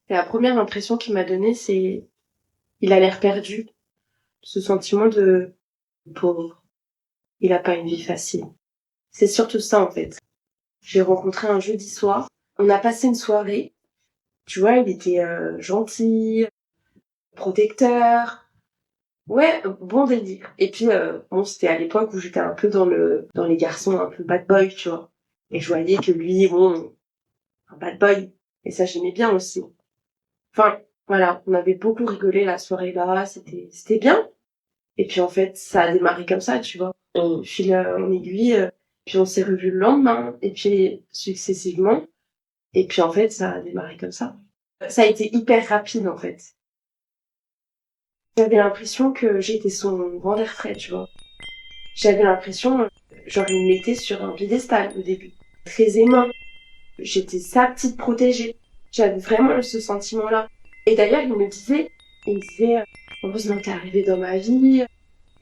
Et la première impression qu'il m'a donnée, c'est il a l'air perdu. Ce sentiment de pauvre. Il a pas une vie facile. C'est surtout ça, en fait. J'ai rencontré un jeudi soir. On a passé une soirée. Tu vois, il était gentil, protecteur. Ouais, bon délire. Et puis, bon, c'était à l'époque où j'étais un peu dans les garçons un peu bad boy, tu vois. Et je voyais que lui, bon, un bad boy. Et ça, j'aimais bien aussi. Enfin, voilà, on avait beaucoup rigolé la soirée là, c'était bien. Et puis en fait, ça a démarré comme ça, tu vois. On file en aiguille, puis on s'est revus le lendemain, et puis successivement. Et puis en fait, ça a démarré comme ça. Ça a été hyper rapide en fait. J'avais l'impression que j'étais son grand air frais, tu vois. J'avais l'impression, genre il me mettait sur un piédestal au début. Très aimant. J'étais sa petite protégée. J'avais vraiment ce sentiment-là. Et d'ailleurs, il me disait, heureusement t'es arrivé dans ma vie.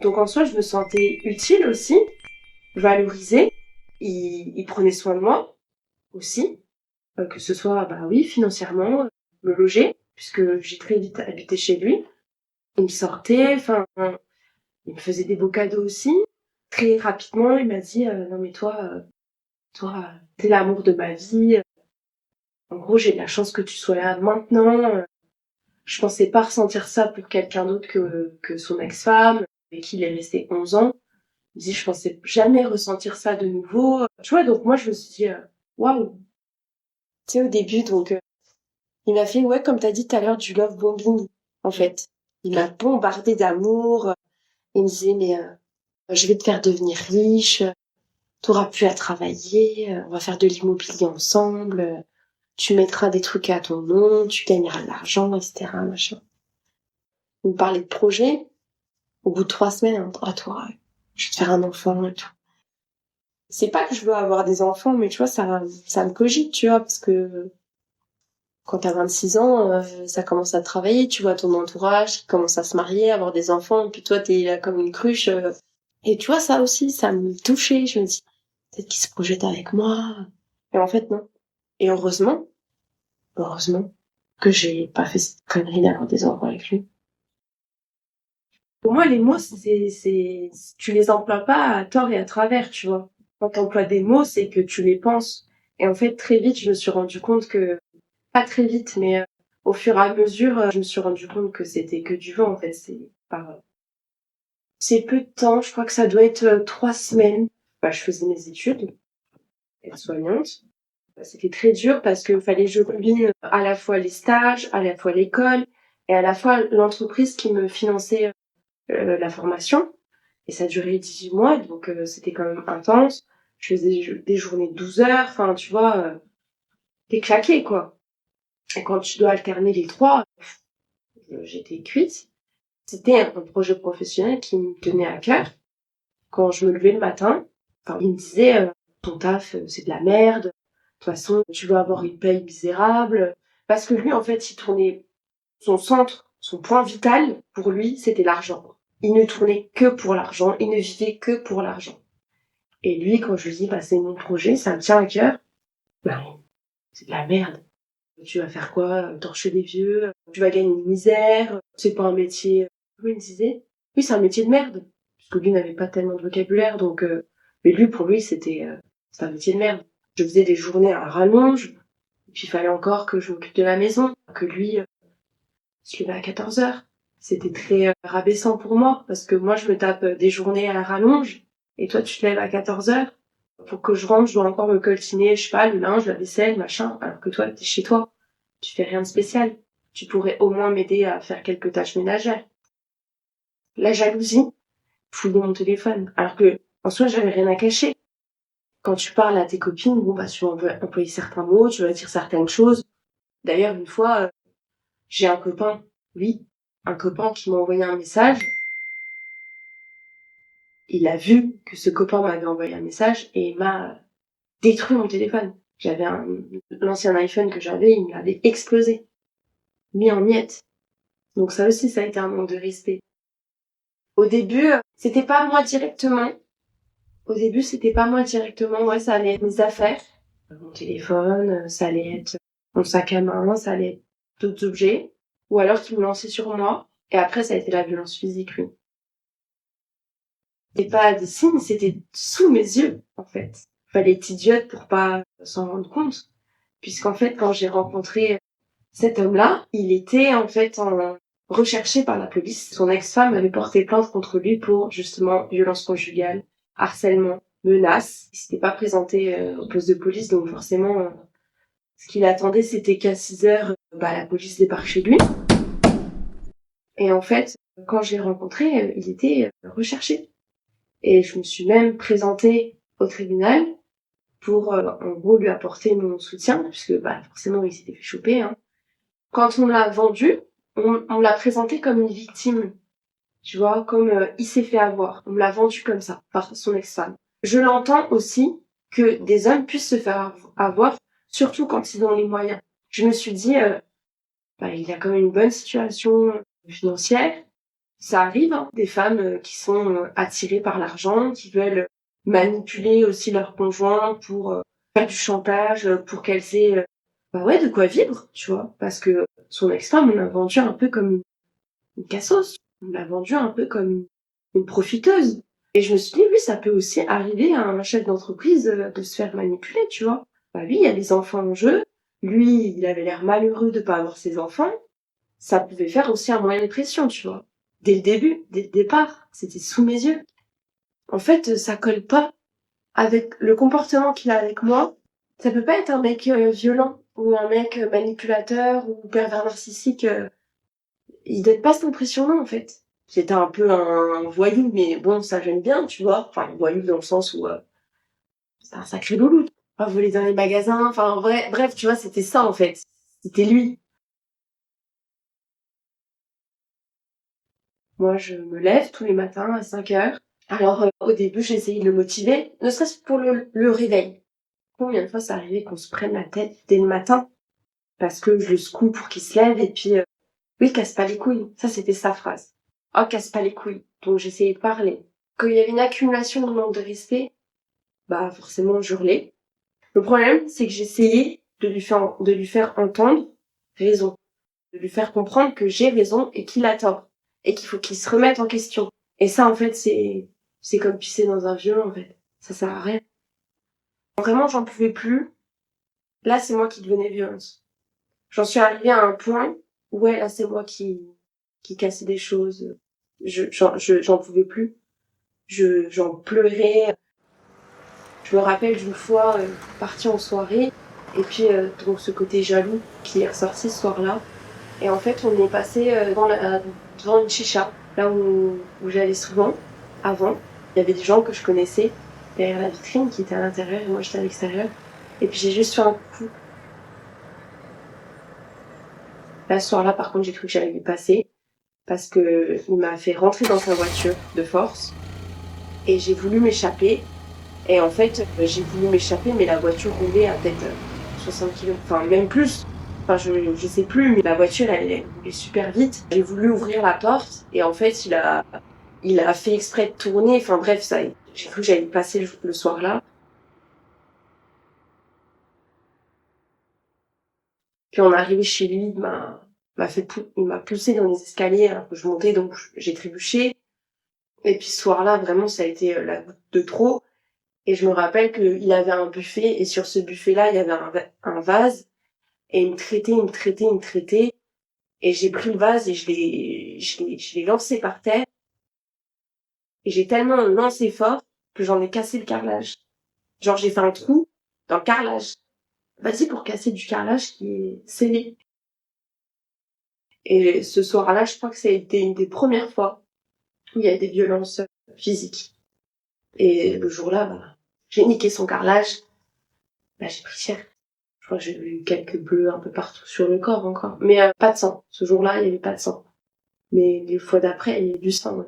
Donc en soi, je me sentais utile aussi, valorisée. Il prenait soin de moi aussi, que ce soit, bah oui, financièrement, me loger, puisque j'ai très vite habité chez lui. Il me sortait, enfin, il me faisait des beaux cadeaux aussi. Très rapidement, il m'a dit, non mais toi, t'es l'amour de ma vie. En gros, j'ai de la chance que tu sois là maintenant. Je pensais pas ressentir ça pour quelqu'un d'autre que son ex-femme, avec qui il est resté 11 ans. Il me dit, je pensais jamais ressentir ça de nouveau. Tu vois, donc moi, je me suis dit, waouh. Tu sais, au début, donc, il m'a fait, ouais, comme t'as dit tout à l'heure, du love bombing, en fait. Il m'a bombardé d'amour. Il me disait, mais je vais te faire devenir riche. T'auras plus à travailler. On va faire de l'immobilier ensemble. Tu mettras des trucs à ton nom. Tu gagneras de l'argent, etc., machin. Il me parlait de projet. Au bout de 3 semaines, hein, à toi, je vais te faire un enfant et tout. C'est pas que je veux avoir des enfants, mais tu vois, ça me cogite, tu vois, parce que quand t'as 26 ans, ça commence à travailler, tu vois, ton entourage qui commence à se marier, avoir des enfants, et puis toi, t'es là comme une cruche. Et tu vois, ça aussi, ça me touchait. Je me dis, peut-être qu'il se projette avec moi. Et en fait, non. Et heureusement que j'ai pas fait cette connerie d'avoir des enfants avec lui. Pour moi, les mots, tu les emploies pas à tort et à travers, tu vois. Quand t'emploies des mots, c'est que tu les penses. Et en fait, très vite, je me suis rendu compte que, pas très vite, mais au fur et à mesure, je me suis rendu compte que c'était que du vent, en fait. C'est peu de temps, je crois que ça doit être 3 semaines. Bah, je faisais mes études, être soignante. C'était très dur parce qu'il fallait que je combine à la fois les stages, à la fois l'école, et à la fois l'entreprise qui me finançait la formation. Et ça durait 18 mois, donc c'était quand même intense. Je faisais des journées de 12 heures, enfin, tu vois, t'es claqué, quoi. Et quand tu dois alterner les trois, j'étais cuite. C'était un projet professionnel qui me tenait à cœur. Quand je me levais le matin, enfin, il me disait, ton taf, c'est de la merde. De toute façon, tu vas avoir une paye misérable. Parce que lui, en fait, il tournait son centre, son point vital, pour lui, c'était l'argent. Il ne tournait que pour l'argent, il ne vivait que pour l'argent. Et lui, quand je lui dis, bah, c'est mon projet, ça me tient à cœur, bah, c'est de la merde. Tu vas faire quoi? Torcher des vieux? Tu vas gagner une misère? C'est pas un métier. Oui, il me disait, oui, c'est un métier de merde. Parce que lui n'avait pas tellement de vocabulaire, donc, mais lui, pour lui, c'est un métier de merde. Je faisais des journées à rallonge, et puis il fallait encore que je m'occupe de la maison, que lui, se levait à 14 heures. C'était très rabaissant pour moi, parce que moi, je me tape des journées à la rallonge, et toi, tu te lèves à 14 heures. Pour que je rentre, je dois encore me coltiner, je sais pas, le linge, la vaisselle, machin, alors que toi, t'es chez toi. Tu fais rien de spécial. Tu pourrais au moins m'aider à faire quelques tâches ménagères. La jalousie, fouiller mon téléphone. Alors que, en soi, j'avais rien à cacher. Quand tu parles à tes copines, bon, bah, tu vas employer certains mots, tu vas dire certaines choses. D'ailleurs, une fois, j'ai un copain, oui, un copain qui m'a envoyé un message. Il a vu que ce copain m'avait envoyé un message et il m'a détruit mon téléphone. L'ancien iPhone que j'avais, il m'avait explosé, mis en miettes. Donc ça aussi, ça a été un manque de respect. Au début, c'était pas moi directement. Ouais, ça allait être mes affaires. Mon téléphone, ça allait être mon sac à main, ça allait être d'autres objets, ou alors qu'il me lançait sur moi, et après ça a été la violence physique, lui. C'était pas des signes, c'était sous mes yeux, en fait. Fallait être idiote pour pas s'en rendre compte. Puisqu'en fait, quand j'ai rencontré cet homme-là, il était en fait recherché par la police. Son ex-femme avait porté plainte contre lui pour justement violence conjugale, harcèlement, menace. Il s'était pas présenté au poste de police, donc forcément, ce qu'il attendait, c'était qu'à 6 heures, la police débarque chez lui. Et en fait, quand je l'ai rencontré, il était recherché. Et je me suis même présentée au tribunal pour, en gros, lui apporter mon soutien, puisque forcément, il s'était fait choper. Hein. Quand on l'a vendu, on l'a présenté comme une victime, tu vois, comme il s'est fait avoir. On l'a vendu comme ça, par son ex-femme. Je l'entends aussi que des hommes puissent se faire avoir, surtout quand ils ont les moyens. Je me suis dit, il a quand même une bonne situation financière. Ça arrive, hein, des femmes qui sont attirées par l'argent, qui veulent manipuler aussi leur conjoint pour faire du chantage, pour qu'elles aient de quoi vivre, tu vois. Parce que son ex-femme, on l'a vendu un peu comme une cassos. On l'a vendu un peu comme une profiteuse. Et je me suis dit, oui, ça peut aussi arriver à un chef d'entreprise de se faire manipuler, tu vois. Lui, il y a des enfants en jeu. Lui, il avait l'air malheureux de pas avoir ses enfants. Ça pouvait faire aussi un moyen de pression, tu vois. Dès le début, dès le départ, c'était sous mes yeux. En fait, ça colle pas avec le comportement qu'il a avec moi. Ça peut pas être un mec violent ou un mec manipulateur ou pervers narcissique. Il donne pas cette impression-là, en fait. C'était un peu un voyou, mais bon, ça j'aime bien, tu vois. Enfin, voyou dans le sens où c'est un sacré loulou. Pas voler dans les magasins, enfin bref, tu vois, c'était ça en fait. C'était lui. Moi, je me lève tous les matins à 5 heures. Alors, au début, j'ai essayé de le motiver, ne serait-ce que pour le réveil. Combien de fois ça arrivait qu'on se prenne la tête dès le matin parce que je le secoue pour qu'il se lève et puis oui, casse pas les couilles. Ça, c'était sa phrase. Oh, casse pas les couilles. Donc, j'essayais de parler. Quand il y avait une accumulation de manque de respect, forcément, j'hurlais. Le problème, c'est que j'essayais de lui faire entendre raison. De lui faire comprendre que j'ai raison et qu'il a tort. Et qu'il faut qu'il se remette en question. Et ça, en fait, c'est comme pisser dans un violon, en fait. Ça sert à rien. Vraiment, j'en pouvais plus. Là, c'est moi qui devenais violente. J'en suis arrivée à un point où, ouais, là, c'est moi qui cassais des choses. J'en pouvais plus. J'en pleurais. Je me rappelle d'une fois partie en soirée et puis donc ce côté jaloux qui est ressorti ce soir-là. Et en fait, on est passé devant une chicha, là où j'allais souvent avant. Il y avait des gens que je connaissais derrière la vitrine qui étaient à l'intérieur et moi j'étais à l'extérieur. Et puis j'ai juste fait un coup. Là, ce soir-là, par contre, j'ai cru que j'allais lui passer parce que il m'a fait rentrer dans sa voiture de force et j'ai voulu m'échapper. Et en fait, j'ai voulu m'échapper, mais la voiture roulait à peut-être 60 km, enfin même plus. Enfin, je sais plus, mais la voiture, elle roulait super vite. J'ai voulu ouvrir la porte, et en fait, il a fait exprès de tourner. Enfin bref, ça, j'ai cru que j'allais passer le soir-là. Puis on est arrivé chez lui, il m'a poussé dans les escaliers alors que je montais, donc j'ai trébuché. Et puis ce soir-là, vraiment, ça a été la goutte de trop. Et je me rappelle qu'il avait un buffet, et sur ce buffet-là, il y avait un vase. Et il me traitait, il me traitait, il me traitait. Et j'ai pris le vase et je l'ai lancé par terre. Et j'ai tellement lancé fort que j'en ai cassé le carrelage. Genre, j'ai fait un trou dans le carrelage. Vas-y pour casser du carrelage qui est scellé. Et ce soir-là, je crois que ça a été une des premières fois où il y a des violences physiques. Et le jour-là, j'ai niqué son carrelage. J'ai pris cher. Je crois que j'ai eu quelques bleus un peu partout sur le corps encore. Mais pas de sang. Ce jour-là, il n'y avait pas de sang. Mais les fois d'après, il y a eu du sang. Ouais.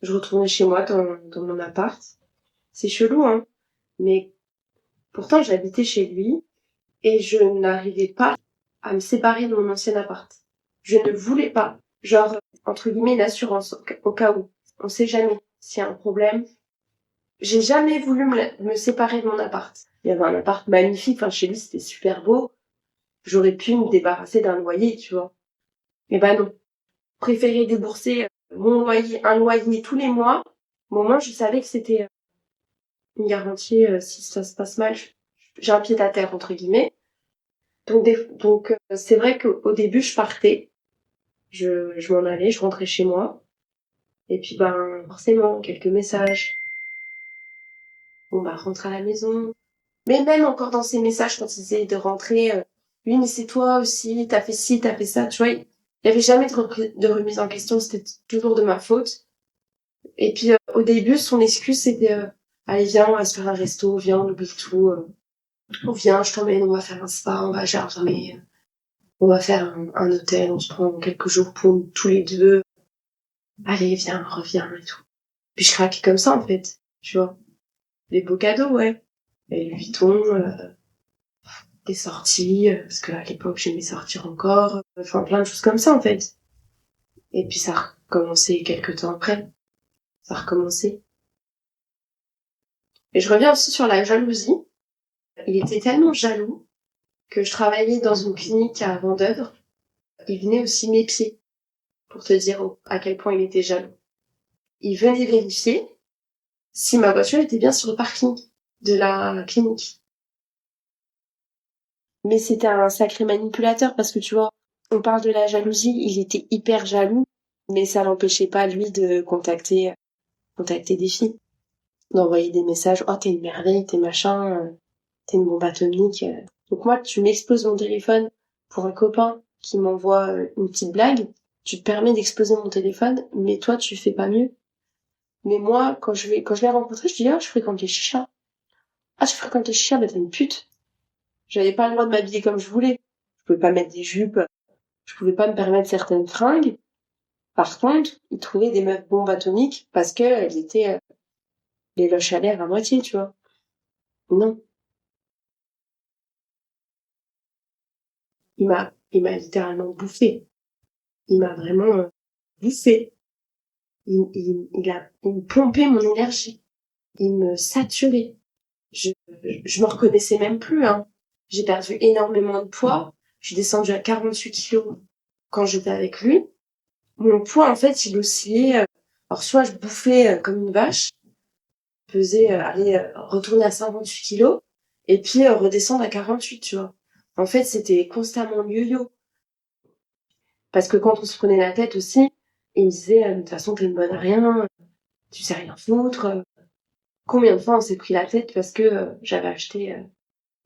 Je retournais chez moi dans mon appart. C'est chelou, hein. Mais pourtant, j'habitais chez lui et je n'arrivais pas à me séparer de mon ancien appart. Je ne voulais pas. Genre, entre guillemets, une assurance au cas où. On sait jamais s'il y a un problème. J'ai jamais voulu me séparer de mon appart. Il y avait un appart magnifique, enfin, chez lui, c'était super beau. J'aurais pu me débarrasser d'un loyer, tu vois. Mais bah non. Préférer débourser un loyer tous les mois. Au moins, je savais que c'était une garantie si ça se passe mal. J'ai un pied à terre, entre guillemets. Donc, c'est vrai qu'au début, je partais. Je m'en allais, je rentrais chez moi. Et puis, ben, forcément, quelques messages. Bon, bah, rentre à la maison. Mais même encore dans ces messages, quand ils essayaient de rentrer, oui, mais c'est toi aussi, t'as fait ci, t'as fait ça, tu vois. Il y avait jamais de remise en question, c'était toujours de ma faute. Et puis, au début, son excuse, c'était, allez, viens, on va se faire un resto, viens, on oublie tout, on vient, je t'emmène, on va faire un spa, on va jardiner, on va faire un hôtel, on se prend quelques jours pour nous, tous les deux. Allez, viens, reviens et tout. Puis je craquais comme ça, en fait, tu vois. Les beaux cadeaux, ouais. Et Louis Vuitton, des sorties, parce qu'à l'époque, j'aimais sortir encore. Enfin, plein de choses comme ça, en fait. Et puis ça a recommencé quelques temps après. Ça a recommencé. Et je reviens aussi sur la jalousie. Il était tellement jaloux que je travaillais dans une clinique à Vendeuvre. Il venait aussi m'épier, pour te dire à quel point il était jaloux. Il venait vérifier si ma voiture était bien sur le parking de la clinique. Mais c'était un sacré manipulateur parce que tu vois, on parle de la jalousie, il était hyper jaloux, mais ça l'empêchait pas lui de contacter des filles, d'envoyer des messages, oh t'es une merveille, t'es machin, t'es une bombe atomique. Donc moi, tu m'exploses mon téléphone pour un copain qui m'envoie une petite blague, tu te permets d'exploser mon téléphone, mais toi tu fais pas mieux. Mais moi, quand je l'ai rencontré, je dis ah je fréquente les chichas. Ah je fréquente les chichas, bah t'es une pute. J'avais pas le droit de m'habiller comme je voulais. Je pouvais pas mettre des jupes, je pouvais pas me permettre certaines fringues. Par contre, ils trouvaient des meufs bombes atomiques parce qu'elles étaient les loches à l'air à moitié, tu vois. Non. Il m'a littéralement bouffé. Il m'a vraiment bouffé. Il me pompait mon énergie. Il me saturait. Je, je me reconnaissais même plus, hein. J'ai perdu énormément de poids. Je suis descendue à 48 kilos quand j'étais avec lui. Mon poids, en fait, il oscillait. Alors, soit je bouffais comme une vache, pesais, retourner à 58 kilos, et puis redescendre à 48, tu vois. En fait, c'était constamment yo-yo. Parce que quand on se prenait la tête aussi, il me disait, de toute façon, t'es une bonne à rien, tu sais rien foutre. Combien de fois on s'est pris la tête parce que j'avais acheté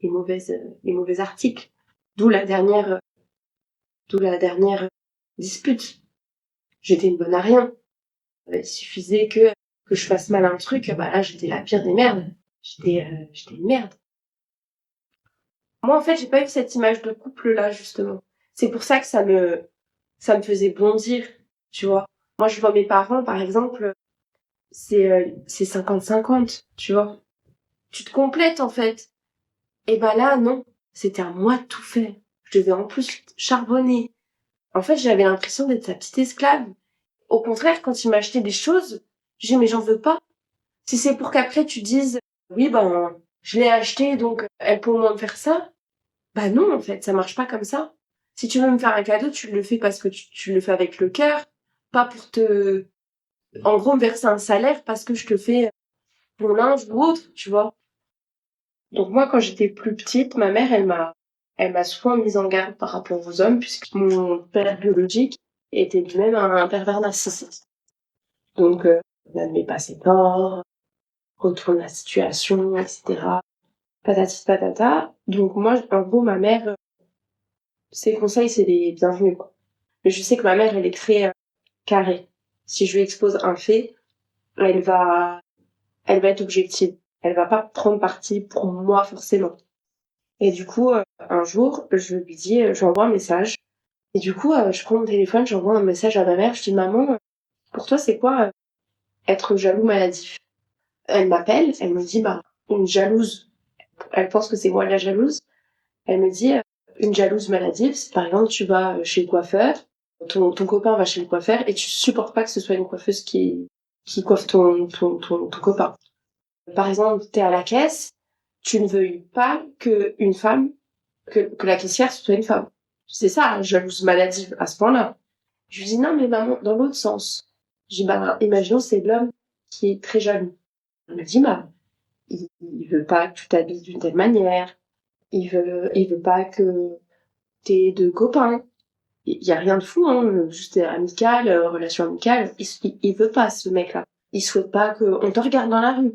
les mauvais articles. D'où la dernière, d'où la dernière dispute. J'étais une bonne à rien. Il suffisait que je fasse mal à un truc, bah là, j'étais la pire des merdes. J'étais une merde. Moi, en fait, j'ai pas eu cette image de couple-là, justement. C'est pour ça que ça me faisait bondir, tu vois. Moi, je vois mes parents, par exemple, c'est 50-50, tu vois. Tu te complètes, en fait. Et ben là, non. C'était à moi de tout faire. Je devais en plus charbonner. En fait, j'avais l'impression d'être sa petite esclave. Au contraire, quand il m'achetait des choses, je dis, mais j'en veux pas. Si c'est pour qu'après tu dises, oui, ben, je l'ai acheté, donc elle peut au moins me faire ça. Bah non, en fait, ça marche pas comme ça. Si tu veux me faire un cadeau, tu le fais parce que tu le fais avec le cœur, pas pour en gros, me verser un salaire parce que je te fais mon linge ou autre, tu vois. Donc moi, quand j'étais plus petite, ma mère, elle m'a souvent mise en garde par rapport aux hommes, puisque mon père biologique était lui-même un pervers narcissique. Donc, n'admet pas ses torts, retourne la situation, etc. Patati patata. Donc moi, en gros, ma mère, ses conseils, c'est des bienvenus, quoi. Mais je sais que ma mère, elle est très carrée. Si je lui expose un fait, elle va, elle va être objective. Elle va pas prendre parti pour moi forcément. Et du coup, un jour, je lui dis, je lui envoie un message. Et du coup, je prends mon téléphone, j'envoie un message à ma mère. Je dis, maman, pour toi, c'est quoi être jaloux maladif? Elle m'appelle, elle me dit, bah, une jalouse. Elle pense que c'est moi la jalouse. Elle me dit, une jalouse maladive, c'est par exemple, tu vas chez le coiffeur, ton copain va chez le coiffeur et tu supportes pas que ce soit une coiffeuse qui coiffe ton copain. Par exemple, t'es à la caisse, tu ne veuilles pas que la caissière soit une femme. C'est ça, jalouse maladive, à ce point-là. Je lui dis, non, mais maman, dans l'autre sens. Je dis, bah, imaginons, c'est l'homme qui est très jaloux. Elle me dit, maman, il veut pas que tu t'habilles d'une telle manière. Il veut pas que t'aies de copains. Il y a rien de fou, hein, juste amical, relation amicale. Il veut pas, ce mec-là. Il souhaite pas qu'on te regarde dans la rue.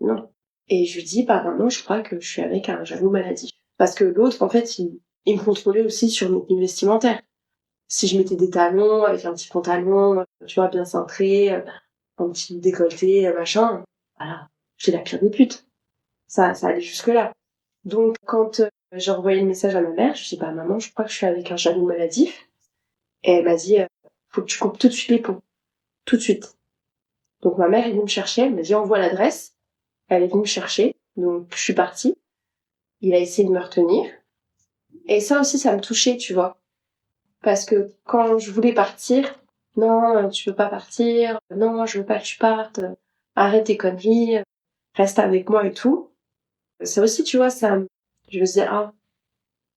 Non. Et je lui dis, bah, maintenant, je crois que je suis avec un jaloux maladif. Parce que l'autre, en fait, il me contrôlait aussi sur mes tenues vestimentaires. Si je mettais des talons avec un petit pantalon, tu vois, bien cintré, un petit décolleté, machin, voilà, j'étais la pire des putes. Ça allait jusque là. Donc, quand j'ai envoyé le message à ma mère, je dis, bah, maman, je crois que je suis avec un jaloux maladif. Et elle m'a dit, faut que tu coupes tout de suite les ponts. Tout de suite. Donc, ma mère est venue me chercher, elle m'a dit, envoie l'adresse. Elle est venue me chercher. Donc, je suis partie. Il a essayé de me retenir. Et ça aussi, ça me touchait, tu vois. Parce que quand je voulais partir, non, tu veux pas partir, non, je veux pas que tu partes, arrête tes conneries, reste avec moi et tout. Ça aussi, tu vois, je me disais, ah,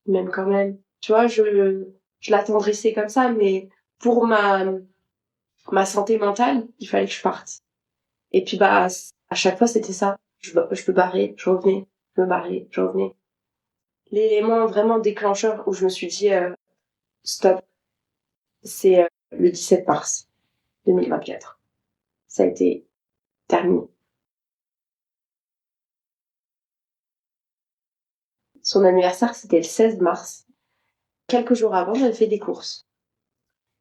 même quand même. Tu vois, je l'attendrissais comme ça, mais pour ma santé mentale, il fallait que je parte. Et puis, bah, à chaque fois, c'était ça. Je me barrais, je revenais, je me barrais, je revenais. L'élément vraiment déclencheur où je me suis dit, stop, c'est le 17 mars 2024. Ça a été terminé. Son anniversaire, c'était le 16 mars. Quelques jours avant, j'avais fait des courses.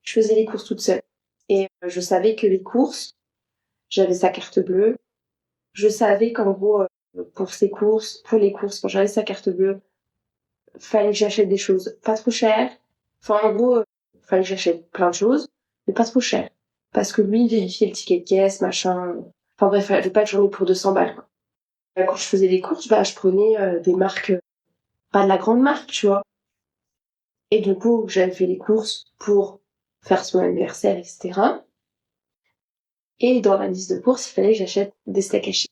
Je faisais les courses toute seule. Et je savais que les courses, j'avais sa carte bleue. Je savais qu'en gros, pour les courses, quand j'avais sa carte bleue, fallait que j'achète des choses pas trop chères. Enfin, en gros, fallait que j'achète plein de choses, mais pas trop chères. Parce que lui, il vérifiait le ticket de caisse, machin. Enfin bref, fallait pas que j'en ai pour 200 balles, quoi. Quand je faisais les courses, bah, je prenais des marques, pas de la grande marque, tu vois. Et du coup, j'avais fait les courses pour faire son anniversaire, etc. Et dans la liste de courses, il fallait que j'achète des steaks hachés.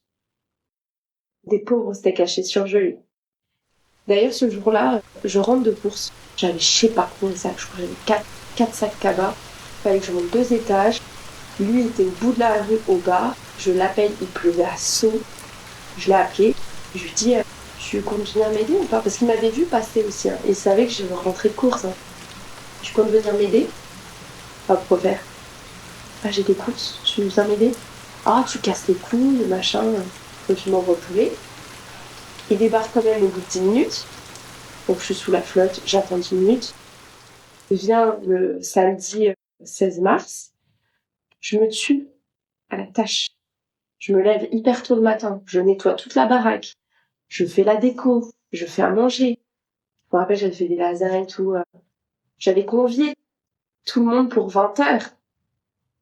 Des pauvres steaks hachés surgelés. D'ailleurs, ce jour-là, je rentre de course. J'avais je sais pas combien de sacs. Je crois que j'avais 4 sacs cabas. Il fallait que je monte 2 étages. Lui était au bout de la rue, au bar. Je l'appelle, il pleuvait à seau. Je l'ai appelé. Je lui dis, tu comptes venir m'aider ou pas? Parce qu'il m'avait vu passer aussi. Hein. Il savait que je rentrais de course. Hein. Tu comptes venir m'aider? Pas pour faire. Ah, j'ai des courses, tu viens m'aider? Ah, tu casses les couilles, machin. Donc, il m'envoie poulet. Il débarque quand même au bout de 10 minutes. Donc, je suis sous la flotte, j'attends 10 minutes. Vient le samedi 16 mars. Je me tue à la tâche. Je me lève hyper tôt le matin. Je nettoie toute la baraque. Je fais la déco. Je fais à manger. Je me rappelle, j'avais fait des lasagnes et tout. J'avais convié tout le monde pour 20 heures.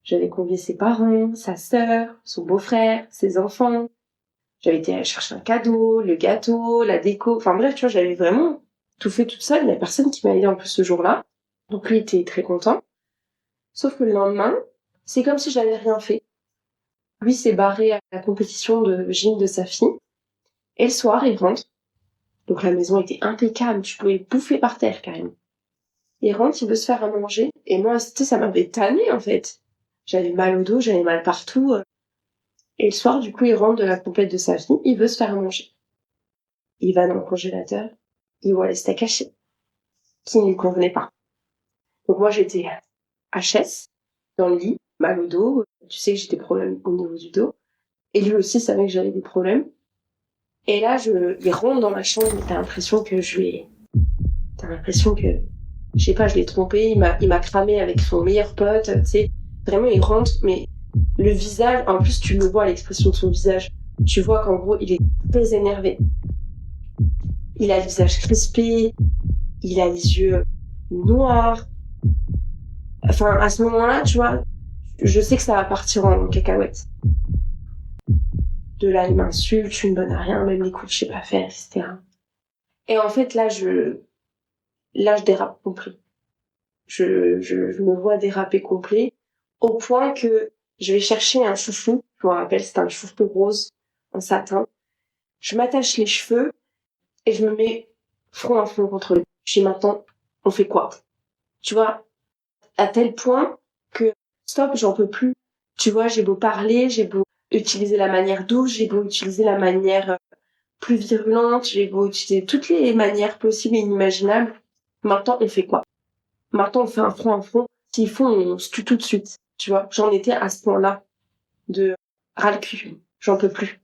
J'avais convié ses parents, sa sœur, son beau-frère, ses enfants. J'avais été chercher un cadeau, le gâteau, la déco. Enfin bref, tu vois, j'avais vraiment tout fait toute seule. Il y a personne qui m'a aidé en plus ce jour-là. Donc lui était très content. Sauf que le lendemain, c'est comme si j'avais rien fait. Lui s'est barré à la compétition de gym de sa fille. Et le soir, il rentre. Donc la maison était impeccable. Tu pouvais bouffer par terre, carrément. Il rentre, il veut se faire à manger. Et moi, tu sais, ça m'avait tanné, en fait. J'avais mal au dos, j'avais mal partout. Et le soir, du coup, il rentre de la compète de sa fille. Il veut se faire à manger. Il va dans le congélateur. Il voit les steaks hachés. Qui ne lui convenaient pas. Donc moi, j'étais HS, dans le lit, mal au dos. Tu sais que j'ai des problèmes au niveau du dos. Et lui aussi savait que j'avais des problèmes. Et là, il rentre dans ma chambre, et t'as l'impression que je sais pas, je l'ai trompé, il m'a cramé avec son meilleur pote, tu sais. Vraiment, il rentre, mais le visage, en plus, tu le vois à l'expression de son visage. Tu vois qu'en gros, il est très énervé. Il a le visage crispé, il a les yeux noirs. Enfin, à ce moment-là, tu vois, je sais que ça va partir en cacahuète. De là, il m'insulte, je suis une bonne à rien, même les coups, je sais pas faire, etc. Et en fait, là, je dérape complet. Je me vois déraper complet, au point que je vais chercher un chouchou. Je me rappelle, c'était un chouchou rose, en satin. Je m'attache les cheveux et je me mets front à front contre lui. Je dis maintenant, on fait quoi? Tu vois, à tel point que stop, j'en peux plus. Tu vois, j'ai beau parler, j'ai beau utiliser la manière douce, j'ai beau utiliser la manière plus virulente, j'ai beau utiliser toutes les manières possibles et inimaginables. Maintenant, on fait quoi? Maintenant, on fait un front à front. S'il faut, on se tue tout de suite. Tu vois, j'en étais à ce point-là de ras le cul. J'en peux plus.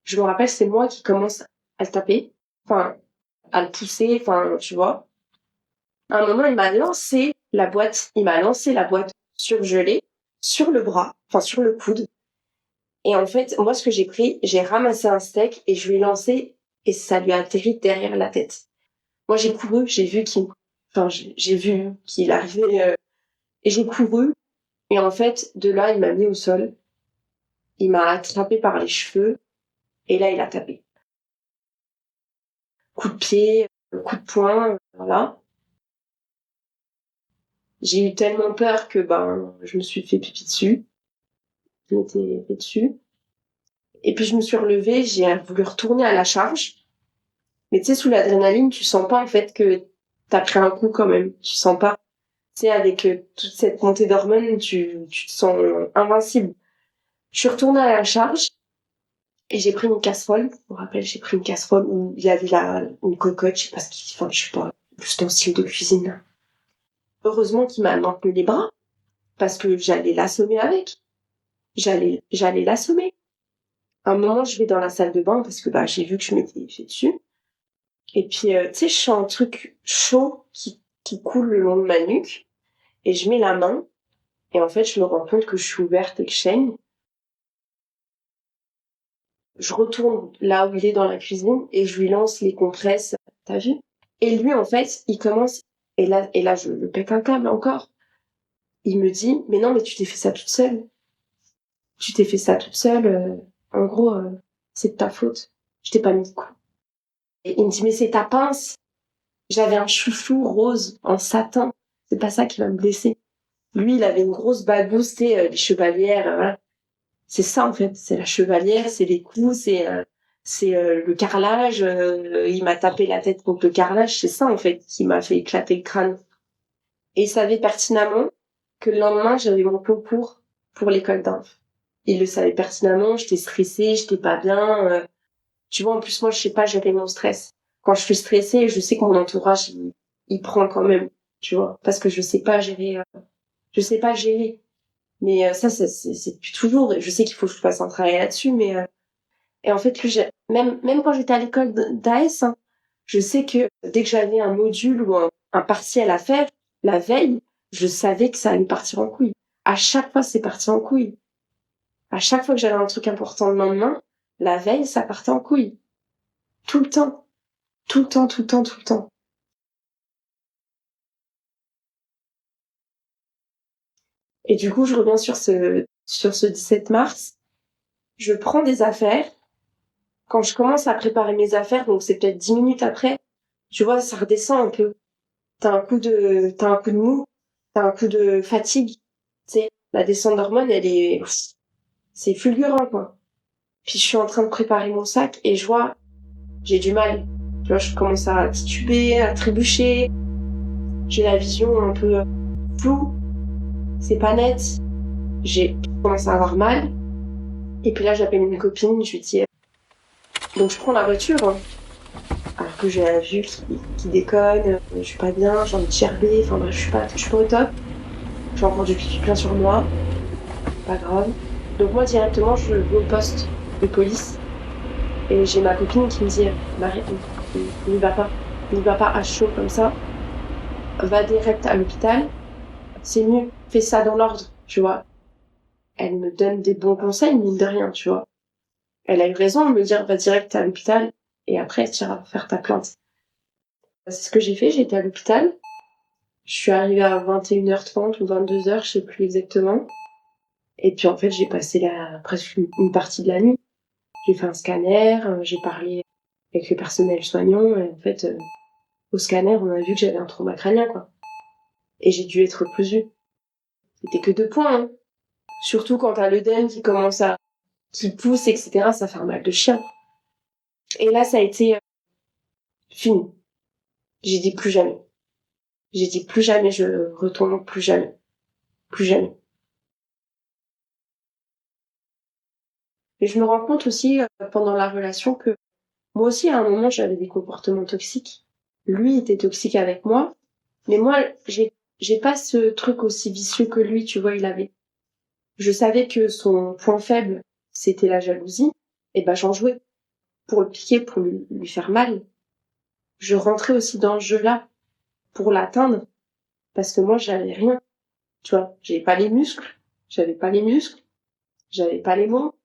Je me rappelle, c'est moi qui commence à le taper, enfin, à le pousser, enfin, tu vois. À un moment, il m'a lancé la boîte surgelée sur le bras, enfin, sur le coude. Et en fait, moi, ce que j'ai pris, j'ai ramassé un steak et je lui ai lancé et ça lui a atterri derrière la tête. Moi, j'ai couru, j'ai vu qu'il arrivait, et j'ai couru. Et en fait, de là, il m'a mis au sol. Il m'a attrapé par les cheveux. Et là, il a tapé. Coup de pied, coup de poing, voilà. J'ai eu tellement peur que, je me suis fait pipi dessus. Je m'étais fait dessus. Et puis, je me suis relevée, j'ai voulu retourner à la charge. Mais tu sais, sous l'adrénaline, tu sens pas, en fait, que t'as pris un coup quand même. Tu sens pas. Tu sais, avec toute cette montée d'hormones, tu te sens invincible. Je suis retournée à la charge et j'ai pris une casserole. Je me rappelle, j'ai pris une casserole où il y avait une cocotte, je sais pas ce qu'il, enfin, je sais pas, juste un style de cuisine. Heureusement qu'il m'a maintenu les bras parce que j'allais l'assommer avec. J'allais l'assommer. À un moment, je vais dans la salle de bain parce que j'ai vu que je m'étais fait dessus. Et puis, tu sais, je sens un truc chaud qui coule le long de ma nuque et je mets la main et en fait, je me rends compte que je suis ouverte et que je saigne. Je retourne là où il est dans la cuisine et je lui lance les compresses. T'as vu? Et lui, en fait, il commence, et là, je le pète un câble encore. Il me dit, mais non, mais tu t'es fait ça toute seule. Tu t'es fait ça toute seule. En gros, c'est de ta faute. Je t'ai pas mis de coup. Et il me dit, mais c'est ta pince. J'avais un chouchou rose en satin. C'est pas ça qui va me blesser. Lui, il avait une grosse bagousse, tu sais, les chevalières, voilà. C'est ça, en fait. C'est la chevalière, c'est les coups, c'est le carrelage. Il m'a tapé la tête contre le carrelage. C'est ça, en fait, qui m'a fait éclater le crâne. Et il savait pertinemment que le lendemain, j'avais mon concours pour l'école d'inf. Il le savait pertinemment, j'étais stressée, j'étais pas bien. Tu vois, en plus, moi, je sais pas gérer mon stress. Quand je suis stressée, je sais que mon entourage, il prend quand même, tu vois, parce que je sais pas gérer. Je sais pas gérer. Mais ça, c'est depuis toujours. Je sais qu'il faut que je fasse un travail là-dessus, mais et en fait, même quand j'étais à l'école d'AS, hein, je sais que dès que j'avais un module ou un partiel à faire, la veille, je savais que ça allait partir en couille. À chaque fois, c'est parti en couille. À chaque fois que j'avais un truc important le lendemain, la veille, ça partait en couille. Tout le temps. Tout le temps, tout le temps, tout le temps. Et du coup, je reviens sur ce 17 mars. Je prends des affaires. Quand je commence à préparer mes affaires, donc c'est peut-être 10 minutes après, tu vois, ça redescend un peu. T'as un coup de mou, t'as un coup de fatigue. Tu sais, la descente d'hormones, c'est fulgurant, quoi. Puis je suis en train de préparer mon sac et je vois, j'ai du mal. Tu vois, je commence à tituber, à trébucher. J'ai la vision un peu floue. C'est pas net. Je commence à avoir mal. Et puis là, j'appelle une copine, je lui dis, donc je prends la voiture, hein. Alors que j'ai la vue qui déconne, je suis pas bien, j'ai envie de gerber, enfin bref, je suis pas au top. J'ai encore du pipi plein sur moi, pas grave. Donc moi directement je vais au poste de police et j'ai ma copine qui me dit Marie, n'y va pas à chaud comme ça, va direct à l'hôpital, c'est mieux, fais ça dans l'ordre, tu vois. Elle me donne des bons conseils, mine de rien, tu vois. Elle a eu raison de me dire va direct à l'hôpital et après tu iras faire ta plainte. C'est ce que j'ai fait, j'ai été à l'hôpital. Je suis arrivée à 21h30 ou 22h, je sais plus exactement. Et puis en fait, j'ai passé presque une partie de la nuit. J'ai fait un scanner, j'ai parlé avec le personnel soignant, et en fait, au scanner, on a vu que j'avais un trauma crânien, quoi. Et j'ai dû être reclusue. C'était que 2 points, hein. Surtout quand t'as l'œdème qui commence qui pousse, etc., ça fait un mal de chien. Et là, ça a été fini. J'ai dit plus jamais. J'ai dit plus jamais, je retourne, plus jamais. Plus jamais. Et je me rends compte aussi, pendant la relation, que moi aussi, à un moment, j'avais des comportements toxiques. Lui était toxique avec moi. Mais moi, j'ai pas ce truc aussi vicieux que lui, tu vois, il avait. Je savais que son point faible, c'était la jalousie. Et ben, j'en jouais pour le piquer, pour lui faire mal. Je rentrais aussi dans ce jeu-là pour l'atteindre. Parce que moi, j'avais rien. Tu vois, j'avais pas les muscles. J'avais pas les muscles. J'avais pas les mots.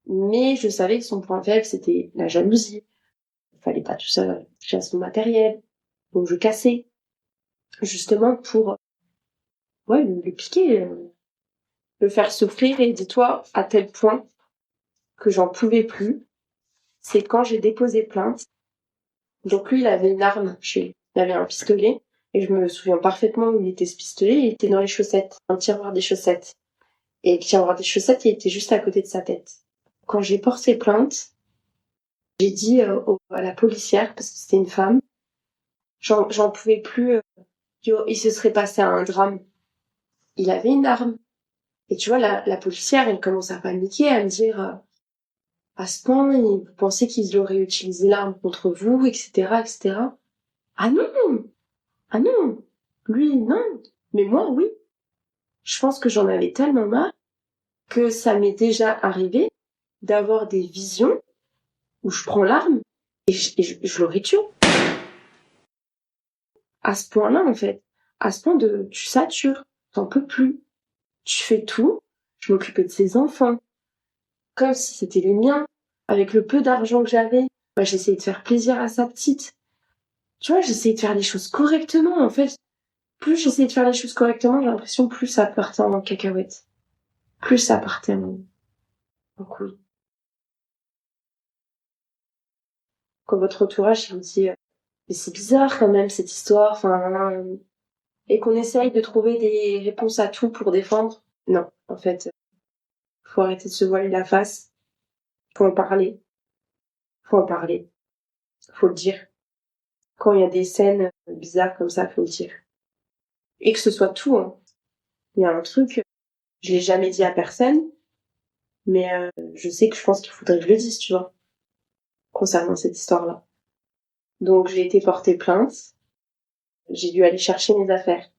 Mais je savais que son point faible, c'était la jalousie. Il fallait pas tout ça, toucher à son matériel. Donc je cassais. Justement pour, ouais, le piquer, le faire souffrir. Et dis-toi, à tel point que j'en pouvais plus, c'est quand j'ai déposé plainte. Donc lui, il avait une arme chez lui. Il avait un pistolet. Et je me souviens parfaitement où il était ce pistolet. Il était dans les chaussettes, un tiroir des chaussettes. Et le tiroir des chaussettes, il était juste à côté de sa tête. Quand j'ai porté plainte, j'ai dit à la policière, parce que c'était une femme, j'en pouvais plus. Il se serait passé un drame. Il avait une arme. Et tu vois, la policière, elle commence à paniquer, à me dire, à ce point, vous pensez qu'ils auraient utilisé l'arme contre vous, etc., etc. Ah non! Ah non! Lui, non! Mais moi, oui. Je pense que j'en avais tellement marre que ça m'est déjà arrivé d'avoir des visions où je prends l'arme et je l'aurais tué. À ce point-là, en fait. À ce point de, tu satures, t'en peux plus. Tu fais tout. Je m'occupais de ses enfants. Comme si c'était les miens. Avec le peu d'argent que j'avais, bah, j'essayais de faire plaisir à sa petite. Tu vois, j'essayais de faire les choses correctement, en fait. Plus j'essayais de faire les choses correctement, j'ai l'impression plus ça partait en cacahuète. Plus ça partait en couille. Quand votre entourage, il vous dit, mais c'est bizarre quand même cette histoire, enfin, et qu'on essaye de trouver des réponses à tout pour défendre. Non, en fait, faut arrêter de se voiler la face. Faut en parler. Faut en parler. Faut le dire. Quand il y a des scènes bizarres comme ça, faut le dire. Et que ce soit tout, hein. Il y a un truc, je l'ai jamais dit à personne, mais je sais que je pense qu'il faudrait que je le dise, tu vois, concernant cette histoire-là. Donc j'ai été porter plainte, j'ai dû aller chercher mes affaires,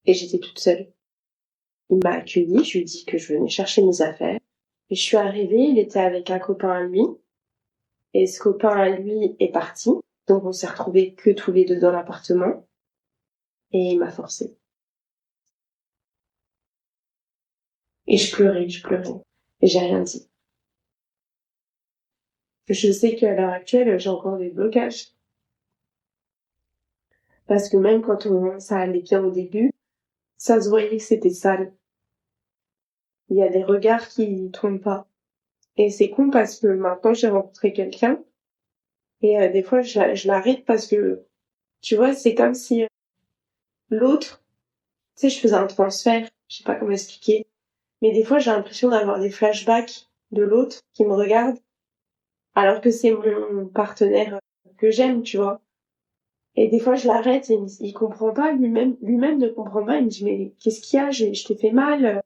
et j'étais toute seule. Il m'a accueillie, je lui ai dit que je venais chercher mes affaires, et je suis arrivée, il était avec un copain à lui, et ce copain à lui est parti, donc on s'est retrouvés que tous les deux dans l'appartement, et il m'a forcée. Et je pleurais, et j'ai rien dit. Je sais qu'à l'heure actuelle, j'ai encore des blocages. Parce que même quand ça allait bien au début, ça se voyait que c'était sale. Il y a des regards qui tombent pas. Et c'est con parce que maintenant j'ai rencontré quelqu'un et des fois je l'arrête parce que tu vois, c'est comme si l'autre, tu sais, je faisais un transfert, je sais pas comment expliquer, mais des fois j'ai l'impression d'avoir des flashbacks de l'autre qui me regarde alors que c'est mon partenaire que j'aime, tu vois. Et des fois je l'arrête et il comprend pas, lui-même ne comprend pas, il me dit mais qu'est-ce qu'il y a, je t'ai fait mal,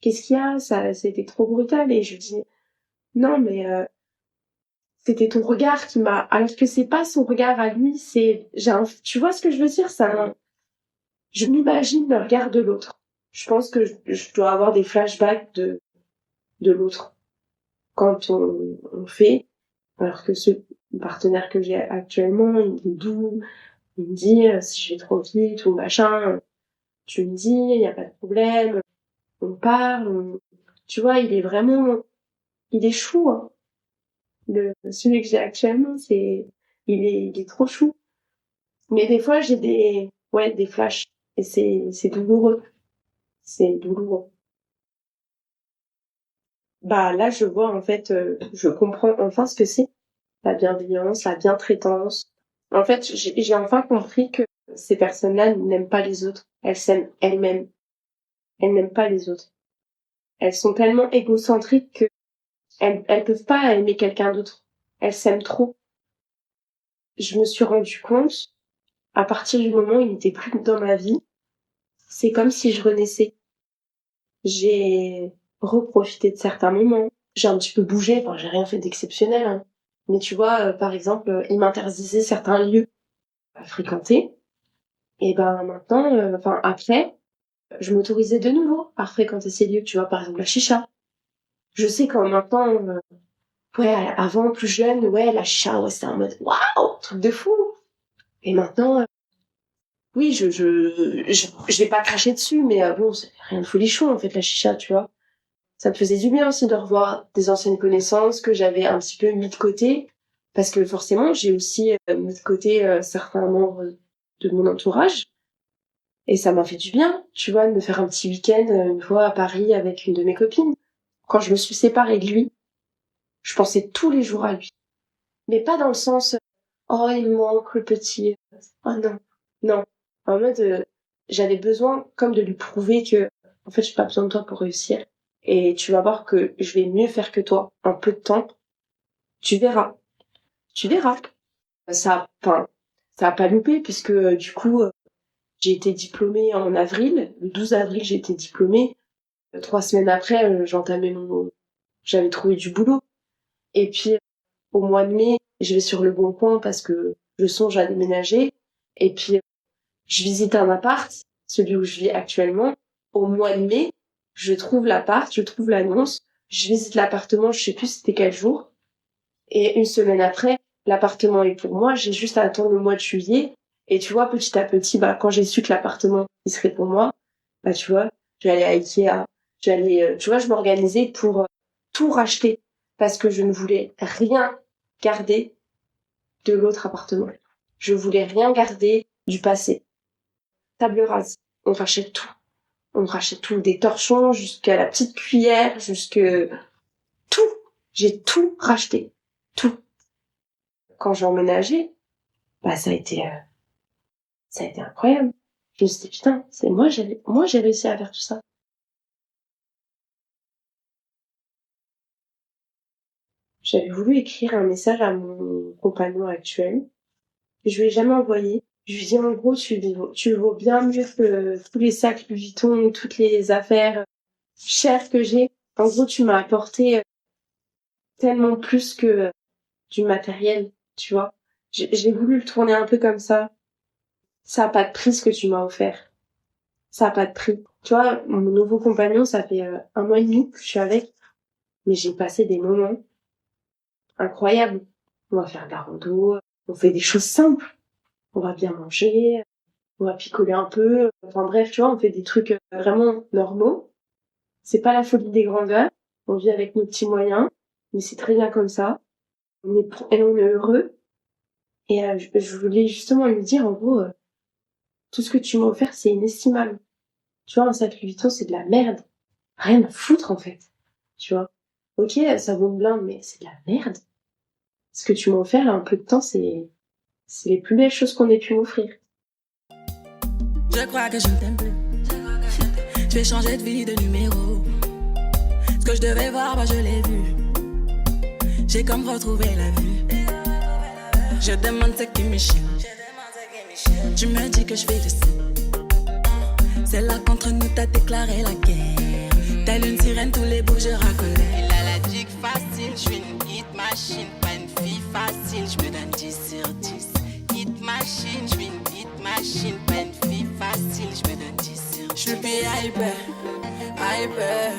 qu'est-ce qu'il y a, ça c'était trop brutal. Et je lui dis non mais c'était ton regard qui m'a, alors que c'est pas son regard à lui, tu vois ce que je veux dire, je m'imagine le regard de l'autre. Je pense que je dois avoir des flashbacks de l'autre quand on fait, alors que ce partenaire que j'ai actuellement, il est doux, il me dit si je vais trop vite ou machin, tu me dis, il y a pas de problème, on parle, tu vois, il est chou, hein. Celui que j'ai actuellement, il est trop chou. Mais des fois, j'ai des flashs. Et c'est douloureux. C'est douloureux. Bah, là, je vois, en fait, je comprends enfin ce que c'est. La bienveillance, la bientraitance. En fait, j'ai enfin compris que ces personnes-là n'aiment pas les autres. Elles s'aiment elles-mêmes. Elles n'aiment pas les autres. Elles sont tellement égocentriques que elles peuvent pas aimer quelqu'un d'autre. Elles s'aiment trop. Je me suis rendu compte, à partir du moment où il n'était plus dans ma vie, c'est comme si je renaissais. J'ai reprofité de certains moments. J'ai un petit peu bougé, enfin, j'ai rien fait d'exceptionnel, hein. Mais tu vois, par exemple, il m'interdisait certains lieux à fréquenter. Et ben maintenant, après, je m'autorisais de nouveau à fréquenter ces lieux. Tu vois, par exemple, la chicha. Je sais quand maintenant, ouais, avant, plus jeune, ouais, la chicha, ouais, c'était en mode, waouh, truc de fou. Et maintenant, oui, je vais pas cracher dessus, mais bon, c'est rien de folichon, en fait, la chicha, tu vois. Ça me faisait du bien aussi de revoir des anciennes connaissances que j'avais un petit peu mis de côté, parce que forcément, j'ai aussi mis de côté certains membres de mon entourage, et ça m'a fait du bien, tu vois, de me faire un petit week-end une fois à Paris avec une de mes copines. Quand je me suis séparée de lui, je pensais tous les jours à lui. Mais pas dans le sens, oh, il me manque le petit. Oh non, non. En mode, j'avais besoin comme de lui prouver que, en fait, j'ai pas besoin de toi pour réussir. Et tu vas voir que je vais mieux faire que toi en peu de temps. Tu verras. Tu verras. Ça a pas loupé puisque, du coup, j'ai été diplômée en avril. Le 12 avril, j'ai été diplômée. 3 semaines après, j'avais trouvé du boulot. Et puis, au mois de mai, je vais sur Le Bon Coin parce que je songe à déménager. Et puis, je visite un appart, celui où je vis actuellement. Au mois de mai, je trouve l'appart, je trouve l'annonce. Je visite l'appartement, je sais plus c'était quel jour. Et une semaine après, l'appartement est pour moi. J'ai juste à attendre le mois de juillet. Et tu vois, petit à petit, quand j'ai su que l'appartement, il serait pour moi, tu vois, j'allais à Ikea. Tu vois, je m'organisais pour tout racheter. Parce que je ne voulais rien garder de l'autre appartement. Je voulais rien garder du passé. Table rase. On rachète tout. On rachète tout. Des torchons jusqu'à la petite cuillère, jusque tout. J'ai tout racheté. Tout. Quand j'ai emménagé, ça a été incroyable. Je me suis dit, putain, c'est moi, j'ai réussi à faire tout ça. J'avais voulu écrire un message à mon compagnon actuel. Je lui ai jamais envoyé. Je lui ai dit, en gros, tu vaux bien mieux que tous les sacs Louis Vuitton, toutes les affaires chères que j'ai. En gros, tu m'as apporté tellement plus que du matériel, tu vois. J'ai voulu le tourner un peu comme ça. Ça a pas de prix ce que tu m'as offert. Ça a pas de prix. Tu vois, mon nouveau compagnon, ça fait 1 mois et demi que je suis avec. Mais j'ai passé des moments incroyables. On va faire de la rando, on fait des choses simples. On va bien manger, on va picoler un peu. Enfin bref, tu vois, on fait des trucs vraiment normaux. C'est pas la folie des grandeurs. On vit avec nos petits moyens. Mais c'est très bien comme ça. On est heureux. Et je voulais justement lui dire, en gros, tout ce que tu m'as offert, c'est inestimable. Tu vois, un sac Louis Vuitton, c'est de la merde. Rien à foutre, en fait. Tu vois. Ok, ça vaut une blinde, mais c'est de la merde. Ce que tu m'as offert, là, un peu de temps, c'est les plus belles choses qu'on ait pu m'offrir. Je crois que je ne t'aime plus. Je vais changer de vie, de numéro. Ce que je devais voir, je l'ai vu. J'ai comme retrouvé la vue. Je demande ce qui m'échappe. Tu me dis que je fais le sein. C'est là qu'entre nous t'as déclaré la guerre. Telle une sirène, tous les bouts je racolais. Il a la dick facile, je suis une hit machine. Pas une fille facile, je me donne 10 sur 10. Hit machine, je suis une hit machine. Pas une fille facile, je me donne 10 sur 10. Je suis hyper, hyper.